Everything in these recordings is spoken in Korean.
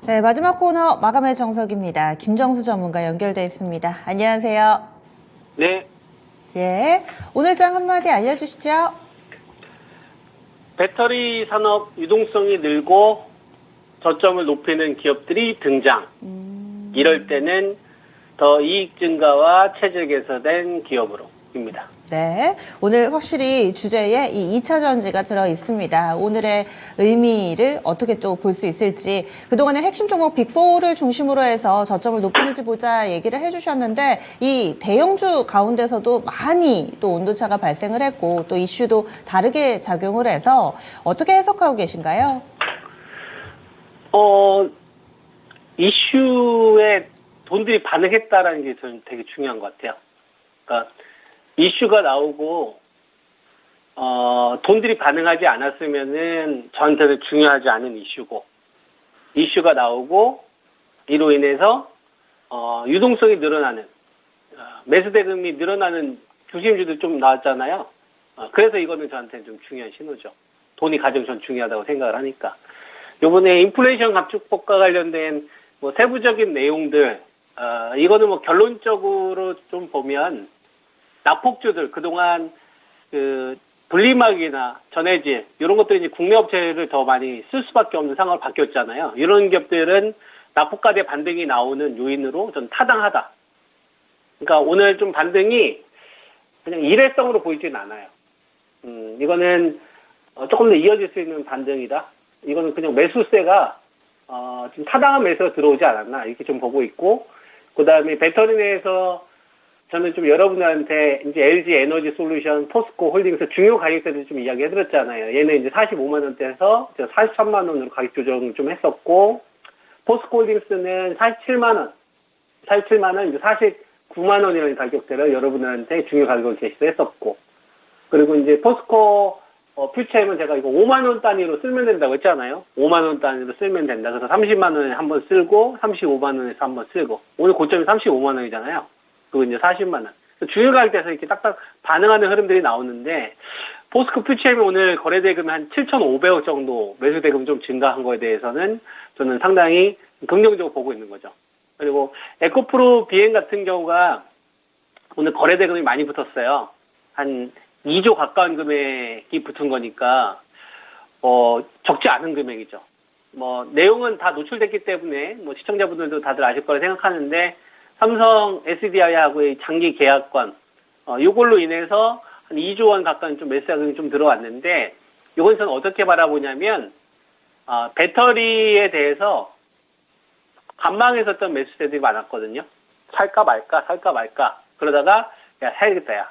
네, 마지막 코너 마감의 정석입니다. 김정수 전문가 연결돼 있습니다. 안녕하세요. 네, 예, 오늘 장 한마디 알려주시죠. 배터리 산업 유동성이 늘고 저점을 높이는 기업들이 등장. 이럴 때는 더 이익 증가와 체질 개선된 기업으로입니다. 네, 오늘 확실히 주제에 이 2차 전지가 들어 있습니다. 오늘의 의미를 어떻게 또 볼 수 있을지 그동안의 핵심 종목 빅4를 중심으로 해서 저점을 높이는지 보자 얘기를 해주셨는데 이 대형주 가운데서도 많이 또 온도차가 발생을 했고 또 이슈도 다르게 작용을 해서 어떻게 해석하고 계신가요? 이슈에 돈들이 반응했다라는 게 저는 되게 중요한 것 같아요. 그러니까 이슈가 나오고 돈들이 반응하지 않았으면은 저한테는 중요하지 않은 이슈고, 이슈가 나오고 이로 인해서 유동성이 늘어나는 매수 대금이 늘어나는 중심주도 좀 나왔잖아요. 그래서 이거는 저한테는 좀 중요한 신호죠. 돈이 가장 전 중요하다고 생각을 하니까. 요번에 인플레이션 감축법과 관련된 뭐 세부적인 내용들, 이거는 뭐 결론적으로 좀 보면 낙폭주들, 그동안 그 분리막이나 전해질 이런 것들이 이제 국내 업체를 더 많이 쓸 수밖에 없는 상황으로 바뀌었잖아요. 이런 기업들은 낙폭과대 반등이 나오는 요인으로 전 타당하다. 그러니까 오늘 좀 반등이 그냥 일회성으로 보이진 않아요. 이거는 조금 더 이어질 수 있는 반등이다. 이거는 그냥 매수세가 좀 타당한 매수가 들어오지 않았나 이렇게 좀 보고 있고, 그 다음에 배터리 내에서 저는 좀 여러분들한테 이제 LG 에너지 솔루션, 포스코 홀딩스 중요 가격대를 좀 이야기해드렸잖아요. 얘는 이제 45만 원대에서 43만 원으로 가격 조정 좀 했었고, 포스코 홀딩스는 47만 원, 이제 49만 원이라는 가격대를 여러분들한테 중요 가격을 제시했었고, 그리고 이제 포스코 퓨처엠은 제가 이거 5만 원 단위로 쓰면 된다고 했잖아요. 5만 원 단위로 쓰면 된다. 그래서 30만 원에 한번 쓸고 35만 원에서 한번 쓰고, 오늘 고점이 35만 원이잖아요. 그리고 이제 40만 원. 주요 가격대에서 이렇게 딱딱 반응하는 흐름들이 나오는데, 포스코 퓨처엠이 오늘 거래대금이 한 7,500억 정도 매수대금 좀 증가한 거에 대해서는 저는 상당히 긍정적으로 보고 있는 거죠. 그리고 에코프로 비행 같은 경우가 오늘 거래대금이 많이 붙었어요. 한 2조 가까운 금액이 붙은 거니까 적지 않은 금액이죠. 뭐 내용은 다 노출됐기 때문에 뭐 시청자분들도 다들 아실 거라 생각하는데, 삼성 SDI하고의 장기 계약권 요걸로 인해서 한 2조 원 가까운 좀 매수자금이 좀 들어왔는데, 이건 저는 어떻게 바라보냐면 배터리에 대해서 관망했었던 매수세들이 많았거든요. 살까 말까 그러다가 야 사야겠다 야,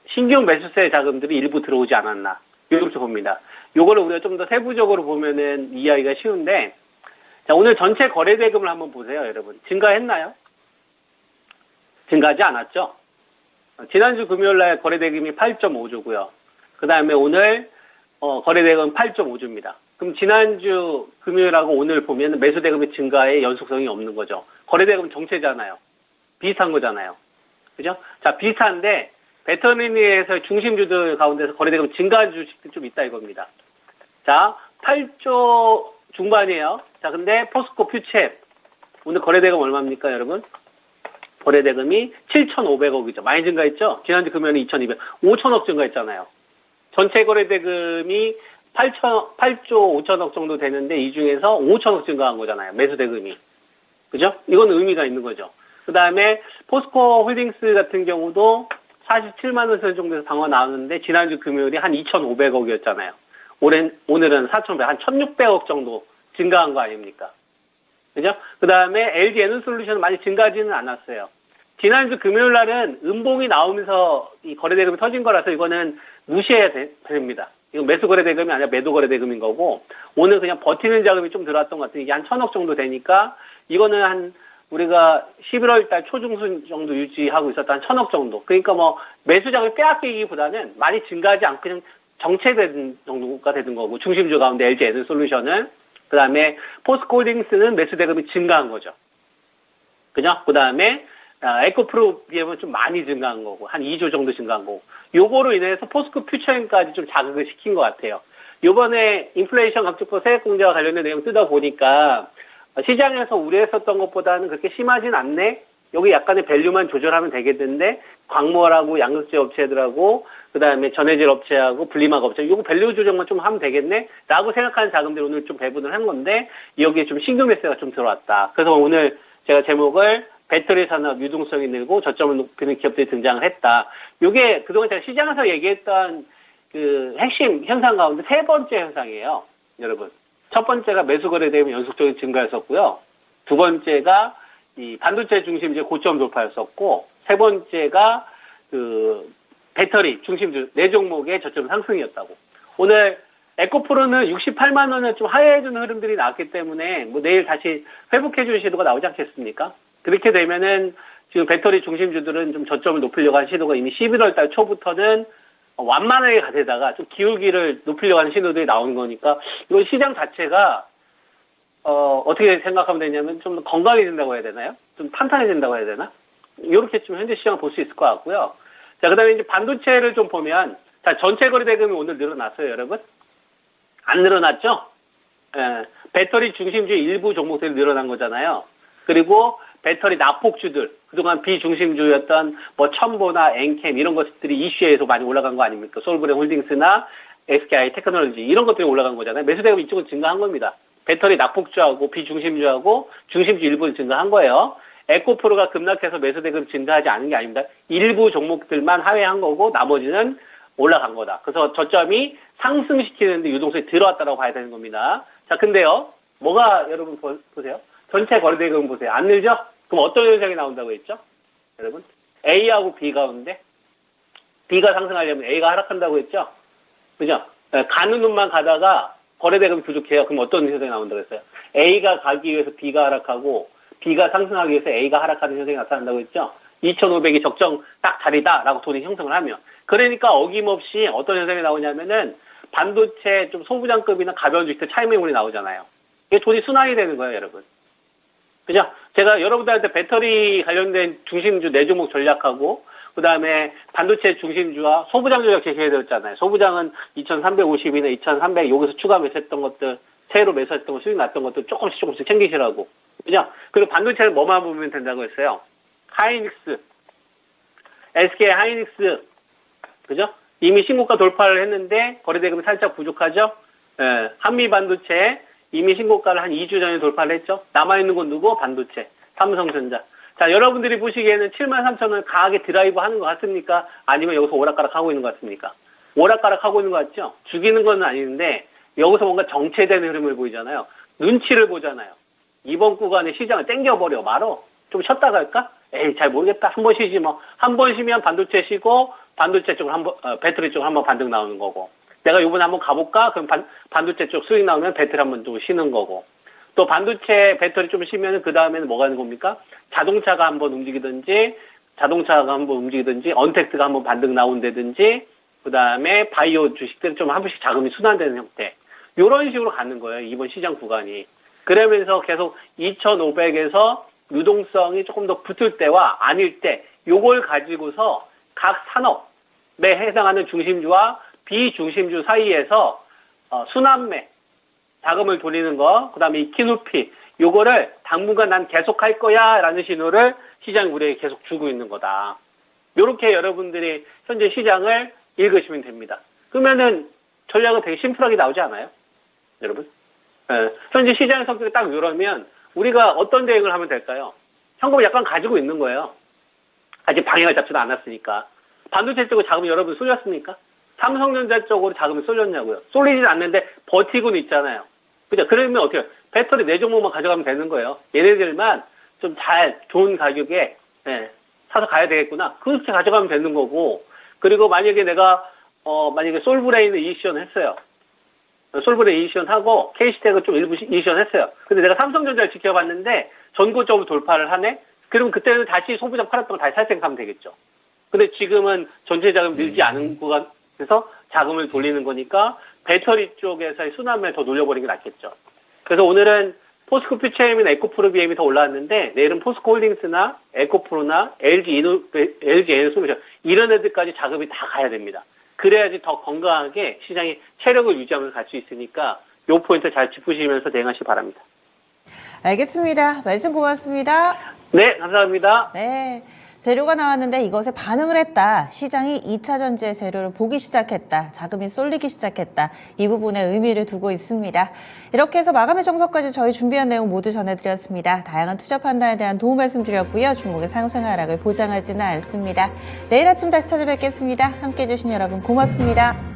신규 매수세 자금들이 일부 들어오지 않았나 이렇게 봅니다. 요거를 우리가 좀 더 세부적으로 보면은 이해하기가 쉬운데, 자, 오늘 전체 거래 대금을 한번 보세요, 여러분. 증가했나요? 증가하지 않았죠? 지난주 금요일 날 거래 대금이 8.5조고요. 그 다음에 오늘 거래 대금 8.5조입니다. 그럼 지난주 금요일하고 오늘 보면 매수 대금의 증가에 연속성이 없는 거죠. 거래 대금 정체잖아요. 비슷한 거잖아요. 그죠? 자, 비슷한데 배터리에서 중심주들 가운데서 거래대금 증가한 주식도 좀 있다 이겁니다. 자, 8조 중반이에요. 자, 근데 포스코 퓨처엠 오늘 거래대금 얼마입니까, 여러분? 거래대금이 7,500억이죠. 많이 증가했죠? 지난주 금요일에 2,200, 5천억 증가했잖아요. 전체 거래대금이 8조 5천억 정도 되는데 이 중에서 5천억 증가한 거잖아요. 매수대금이. 그죠? 이건 의미가 있는 거죠. 그 다음에 포스코 홀딩스 같은 경우도 47만 원 선 정도에서 방어 나오는데 지난주 금요일이 한 2,500억이었잖아요. 오늘은 4,500, 한 1,600억 정도 증가한 거 아닙니까? 그죠? 그 다음에 LG 에너지 솔루션은 많이 증가하지는 않았어요. 지난주 금요일 날은 음봉이 나오면서 이 거래대금이 터진 거라서 이거는 무시해야 됩니다. 이건 매수 거래대금이 아니라 매도 거래대금인 거고, 오늘 그냥 버티는 자금이 좀 들어왔던 것 같아요. 이게 한 1,000억 정도 되니까 이거는 한 우리가 11월 달 초중순 정도 유지하고 있었던 한 1,000억 정도. 그러니까 뭐 매수장을 빼앗기기보다는 많이 증가하지 않고 그냥 정체된 정도가 되는 거고, 중심주 가운데 LG 에너지 솔루션은, 그 다음에 포스코 홀딩스는 매수 대금이 증가한 거죠. 그죠? 그 다음에 에코프로 비하면 좀 많이 증가한 거고, 한 2조 정도 증가한 거고, 요거로 인해서 포스코 퓨처엠까지 좀 자극을 시킨 것 같아요. 요번에 인플레이션 감축법 세액공제와 관련된 내용 뜯어보니까 시장에서 우려했었던 것보다는 그렇게 심하진 않네. 여기 약간의 밸류만 조절하면 되겠는데 광모하고 양극재 업체들하고 그다음에 전해질 업체하고 분리막 업체 요거 밸류 조정만 좀 하면 되겠네 라고 생각하는 자금들이 오늘 좀 배분을 한 건데 여기에 좀 신규 매수가 좀 들어왔다. 그래서 오늘 제가 제목을 배터리 산업 유동성이 늘고 저점을 높이는 기업들이 등장을 했다. 요게 그동안 제가 시장에서 얘기했던 그 핵심 현상 가운데 세 번째 현상이에요. 여러분. 첫 번째가 매수 거래 대금이 연속적으로 증가했었고요. 두 번째가 이 반도체 중심주의 고점 돌파였었고, 세 번째가 그 배터리 중심주 네 종목의 저점 상승이었다고. 오늘 에코프로는 68만 원을 좀 하회해주는 흐름들이 나왔기 때문에 뭐 내일 다시 회복해주는 시도가 나오지 않겠습니까? 그렇게 되면은 지금 배터리 중심주들은 좀 저점을 높이려고 하는 시도가 이미 11월 달 초부터는 완만하게 가되다가 좀 기울기를 높이려고 하는 신호들이 나오는 거니까 이건 시장 자체가 어떻게 생각하면 되냐면 좀 건강해진다고 해야 되나요? 좀 탄탄해진다고 해야 되나? 이렇게 좀 현재 시장을 볼 수 있을 것 같고요. 자, 그 다음에 이제 반도체를 좀 보면, 자, 전체 거래 대금이 오늘 늘어났어요, 여러분? 안 늘어났죠? 예, 배터리 중심주의 일부 종목들이 늘어난 거잖아요. 그리고 배터리 납폭주들, 그동안 비중심주였던 뭐 첨보나 엔캠 이런 것들이 이슈에서 많이 올라간 거 아닙니까? 솔브레 홀딩스나 SKI 테크놀로지 이런 것들이 올라간 거잖아요. 매수 대금 이쪽은 증가한 겁니다. 배터리 납폭주하고 비중심주하고 중심주 일부는 증가한 거예요. 에코프로가 급락해서 매수 대금 증가하지 않은 게 아닙니다. 일부 종목들만 하회한 거고 나머지는 올라간 거다. 그래서 저점이 상승시키는데 유동성이 들어왔다라고 봐야 되는 겁니다. 자, 근데요. 뭐가 여러분 보세요. 전체 거래 대금 보세요. 안 늘죠? 그럼 어떤 현상이 나온다고 했죠? 여러분. A하고 B 가운데 B가 상승하려면 A가 하락한다고 했죠? 그죠? 가는 놈만 가다가 거래 대금이 부족해요. 그럼 어떤 현상이 나온다고 했어요? A가 가기 위해서 B가 하락하고 B가 상승하기 위해서 A가 하락하는 현상이 나타난다고 했죠? 2,500이 적정 딱 자리다라고 돈이 형성을 하면. 그러니까 어김없이 어떤 현상이 나오냐면은 반도체 좀 소부장급이나 가벼운 주식들 차익 매물이 나오잖아요. 이게 돈이 순환이 되는 거예요, 여러분. 그죠? 제가 여러분들한테 배터리 관련된 중심주 네 종목 전략하고 그다음에 반도체 중심주와 소부장 전략 제시해드렸잖아요. 소부장은 2,350이나 2,300 여기서 추가 매수했던 것들, 새로 매수했던 거 수익 났던 것들 조금씩 챙기시라고. 그죠? 그리고 반도체를 뭐만 보면 된다고 했어요. 하이닉스, SK 하이닉스, 그죠? 이미 신고가 돌파를 했는데 거래대금이 살짝 부족하죠? 예, 한미 반도체 이미 신고가를 한 2주 전에 돌파를 했죠? 남아있는 건 누구? 반도체, 삼성전자. 자, 여러분들이 보시기에는 73,000원 강하게 드라이브 하는 것 같습니까? 아니면 여기서 오락가락 하고 있는 것 같습니까? 오락가락 하고 있는 것 같죠? 죽이는 건 아닌데 여기서 뭔가 정체되는 흐름을 보이잖아요. 눈치를 보잖아요. 이번 구간에 시장을 땡겨버려 말어. 좀 쉬었다 갈까? 에이, 잘 모르겠다. 한 번 쉬지 뭐. 한 번 쉬면 반도체 쉬고 반도체 쪽으로 한번 배터리 쪽으로 한번 반등 나오는 거고. 내가 이번에 한번 가볼까? 그럼 반도체 쪽 수익 나오면 배터리 한번 또 쉬는 거고. 또 반도체 배터리 좀 쉬면은 그 다음에는 뭐가 하는 겁니까? 자동차가 한번 움직이든지 언택트가 한번 반등 나온다든지 그 다음에 바이오 주식들은 좀 한 번씩 자금이 순환되는 형태. 요런 식으로 가는 거예요. 이번 시장 구간이. 그러면서 계속 2,500에서 유동성이 조금 더 붙을 때와 아닐 때 요걸 가지고서 각 산업에 해당하는 중심주와 비중심주 사이에서 순환매 자금을 돌리는 거, 그 다음에 이 키높이 요거를 당분간 난 계속 할 거야 라는 신호를 시장이 우리에게 계속 주고 있는 거다. 요렇게 여러분들이 현재 시장을 읽으시면 됩니다. 그러면은 전략은 되게 심플하게 나오지 않아요? 여러분? 현재 시장의 성격이 딱 이러면 우리가 어떤 대응을 하면 될까요? 현금을 약간 가지고 있는 거예요. 아직 방향을 잡지도 않았으니까. 반도체 쪽으로 자금이 여러분 쏠렸습니까? 삼성전자 쪽으로 자금이 쏠렸냐고요. 쏠리진 않는데 버티고는 있잖아요. 그죠? 그러면 어떻게 해요? 배터리 네 종목만 가져가면 되는 거예요. 얘네들만 좀 잘 좋은 가격에 사서 가야 되겠구나. 그렇게 가져가면 되는 거고. 그리고 만약에 내가 만약에 솔브레인을 이슈션 했어요. 솔브레인 이슈션 하고 K시텍을 좀 일부 이슈션 했어요. 근데 내가 삼성전자를 지켜봤는데 전고점을 돌파를 하네? 그러면 그때는 다시 소부장 팔았던 거 다시 살 생각하면 되겠죠. 근데 지금은 전체 자금 늘지 않은 구간에서 자금을 돌리는 거니까 배터리 쪽에서의 순환을 더 놀려버리는 게 낫겠죠. 그래서 오늘은 포스코 퓨처엠이나 에코프로 BM이 더 올라왔는데 내일은 포스코 홀딩스나 에코프로나 LG 에너솔루션 이런 애들까지 자금이 다 가야 됩니다. 그래야지 더 건강하게 시장이 체력을 유지하면서 갈 수 있으니까 요 포인트 잘 짚으시면서 대응하시기 바랍니다. 알겠습니다. 말씀 고맙습니다. 네, 감사합니다. 네. 재료가 나왔는데 이것에 반응을 했다. 시장이 2차 전지의 재료를 보기 시작했다. 자금이 쏠리기 시작했다. 이 부분에 의미를 두고 있습니다. 이렇게 해서 마감의 정석까지 저희 준비한 내용 모두 전해드렸습니다. 다양한 투자 판단에 대한 도움 말씀드렸고요. 종목의 상승 하락을 보장하지는 않습니다. 내일 아침 다시 찾아뵙겠습니다. 함께해 주신 여러분 고맙습니다.